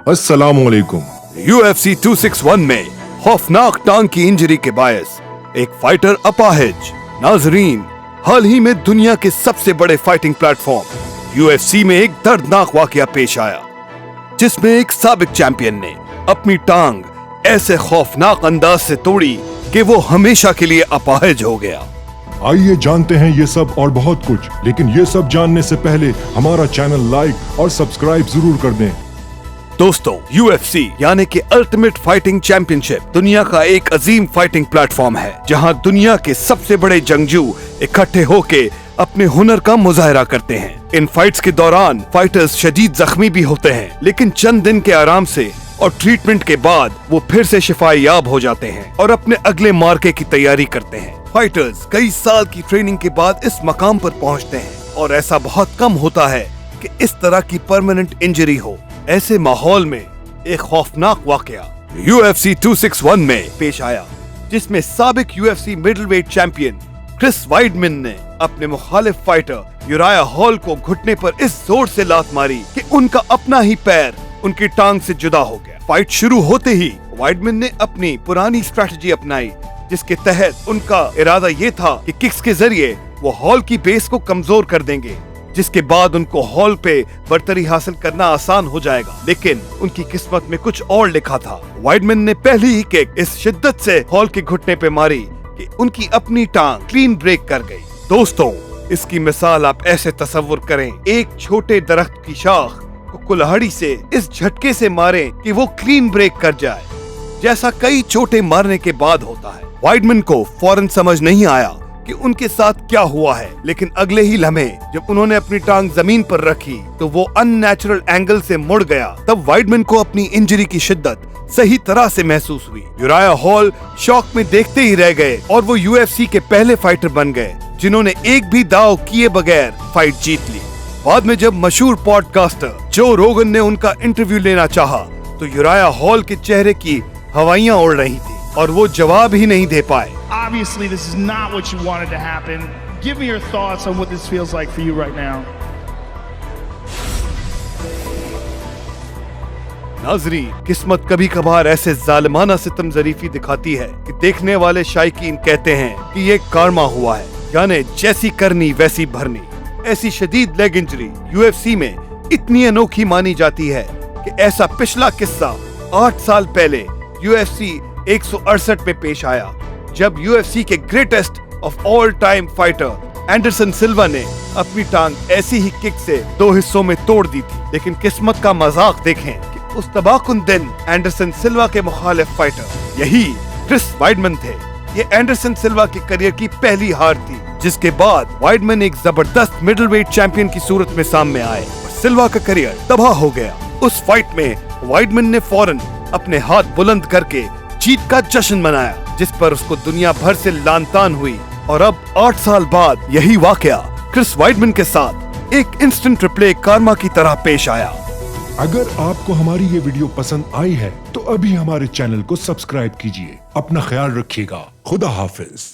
अस्सलामुअलैकुम। UFC 261 में खौफनाक टांग की इंजरी के बायस एक फाइटर अपाहिज। नाजरीन, हाल ही में दुनिया के सबसे बड़े फाइटिंग प्लेटफॉर्म UFC में एक दर्दनाक वाकया पेश आया, जिसमें एक साबिक चैंपियन ने अपनी टांग ऐसे खौफनाक अंदाज से तोड़ी कि वो हमेशा के लिए अपाहिज हो गया। आइए जानते हैं ये सब और बहुत कुछ, लेकिन ये सब जानने से पहले हमारा चैनल लाइक और सब्सक्राइब जरूर कर दें। दोस्तों, UFC यानी कि अल्टीमेट फाइटिंग चैंपियनशिप दुनिया का एक अजीम फाइटिंग प्लेटफॉर्म है, जहां दुनिया के सबसे बड़े जंगजू इकट्ठे होके अपने हुनर का मुजाहरा करते हैं। इन फाइट्स के दौरान फाइटर्स शदीद जख्मी भी होते हैं, लेकिन चंद दिन के आराम से और ट्रीटमेंट के बाद वो फिर से शिफायाब हो जाते हैं और अपने अगले मार्के की तैयारी करते हैं। फाइटर्स कई साल की ट्रेनिंग के बाद इस मकाम पर पहुंचते हैं और ऐसा बहुत कम होता है कि इस तरह की परमानेंट इंजरी हो। ऐसे माहौल में एक खौफनाक वाकया UFC 261 में पेश आया, जिसमें साबिक UFC मिडलवेट चैंपियन क्रिस वाइडमैन ने अपने मुखालिफ फाइटर यूराया हॉल को घुटने पर इस जोर से लात मारी कि उनका अपना ही पैर उनकी टांग से जुदा हो गया। फाइट शुरू होते ही वाइडमैन ने अपनी पुरानी स्ट्रेटजी अपनाई, जिसके तहत उनका इरादा ये था कि किक्स के जरिए वो हॉल की बेस को कमजोर कर देंगे, जिसके बाद उनको हॉल पे बर्तरी हासिल करना आसान हो जाएगा। लेकिन उनकी किस्मत में कुछ और लिखा था। वाइडमैन ने पहली ही किक इस शिद्दत से हॉल के घुटने पे मारी कि उनकी अपनी टांग क्लीन ब्रेक कर गई। दोस्तों, इसकी मिसाल आप ऐसे तसव्वुर करें, एक छोटे दरख्त की शाख को कुल्हाड़ी से इस झटके से मारें कि वो क्लीन ब्रेक कर जाए, जैसा कई चोटें मारने के बाद होता है। वाइडमैन को फौरन समझ नहीं आया कि उनके साथ क्या हुआ है, लेकिन अगले ही लम्हे जब उन्होंने अपनी टांग जमीन पर रखी तो वो अननेचुरल एंगल से मुड़ गया। तब वाइडमैन को अपनी इंजरी की शिद्दत सही तरह से महसूस हुई। यूराया हॉल शॉक में देखते ही रह गए और वो UFC के पहले फाइटर बन गए जिन्होंने एक भी दाव किए बगैर फाइट जीत ली। बाद में जब मशहूर पॉडकास्टर जो रोगन ने उनका इंटरव्यू लेना चाहा तो यूराया हॉल के चेहरे की हवाइयां उड़ रही थी और वो जवाब ही नहीं दे पाए। Obviously, this is not what you wanted to happen. Give me your thoughts on what this feels like for you right now. नाज़रीन, किस्मत कभी कभार ऐसे जालिमाना सितम ज़रीफी दिखाती है कि देखने वाले शायकीन कहते हैं कि ये कारमा हुआ है, यानी जैसी करनी वैसी भरनी। ऐसी शदीद लेग इंजरी UFC में इतनी अनोखी मानी जाती है कि ऐसा पिछला किस्सा 8 साल पहले UFC 168 में पेश आया, जब UFC के greatest of all time fighter Anderson सिल्वा ने अपनी टांग ऐसी ही किक से 2 हिस्सों में तोड़ दी थी। लेकिन किस्मत का मजाक देखें कि उस तबाहकुन दिन एंडरसन सिल्वा के मुखालिफ फाइटर यही क्रिस वाइडमैन थे। ये एंडरसन सिल्वा के करियर की पहली हार थी, जिसके बाद वाइडमैन एक जबरदस्त मिडलवेट चैंपियन की सूरत में सामने आए और सिल्वा का करियर तबाह हो गया। उस फाइट में वाइडमैन ने फौरन अपने हाथ बुलंद करके जीत का जश्न मनाया, जिस पर उसको दुनिया भर से लानतान हुई। और अब 8 साल बाद यही वाकया क्रिस वाइडमैन के साथ एक इंस्टेंट रिप्ले कारमा की तरह पेश आया। अगर आपको हमारी ये वीडियो पसंद आई है तो अभी हमारे चैनल को सब्सक्राइब कीजिए। अपना ख्याल रखिएगा। खुदा हाफिज।